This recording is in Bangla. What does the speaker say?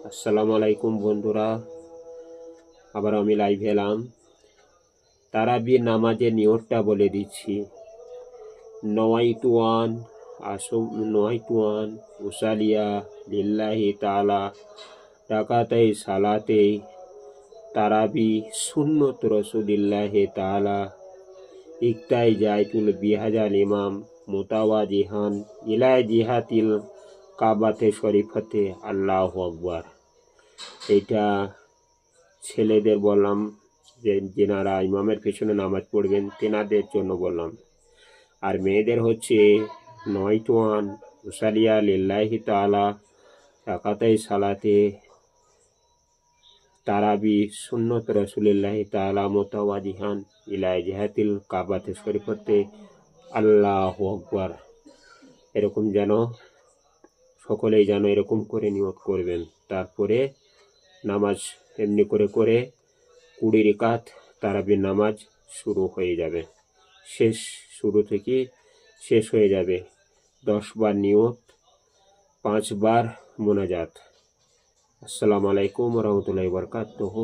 আসসালামু আলাইকুম বন্ধুরা, আবার আমি লাইভে এলাম। তারাবির নামাজের নিয়তটা বলে দিচ্ছি। নওয়াইতুয়ান উসালিয়া লিল্লাহি তাআলা রাকাতাই সালাতে তারাবি সুন্নত রসুলিল্লাহি তাআলা ইকতাই জাইতুল বিহাজাল ইমাম মুতাওয়াজিহান ইলা জিহাতিল কাবাতে শরীফতে আল্লাহু আকবার। এটা ছেলেদের বললাম, যেনারা ইমামের পেছনে নামাজ পড়বেন তেনাদের জন্য বললাম। আর মেয়েদের হচ্ছে নয়তুয়ান উসালিয়া লিল্লাহি তাআলা রাকাতাই সালাতে তারাবি সুন্নত রসুলিল্লাহি তাআলা মুতাওয়াজিহান ইলা জিহাতিল কাবাতে শরীফতে আল্লাহু আকবার। এরকম যেন সকলেই যেন এরকম করে নিয়ত করবেন। তারপরে নামাজ এমনি করে 20 রাকাত তারাবির নামাজ শুরু হয়ে যাবে, শুরু থেকে শেষ হয়ে যাবে। 10 বার নিয়ত, 5 বার মোনাজাত। আসসালামু আলাইকুম ওয়া রাহমাতুল্লাহি ওয়া বারাকাতুহু।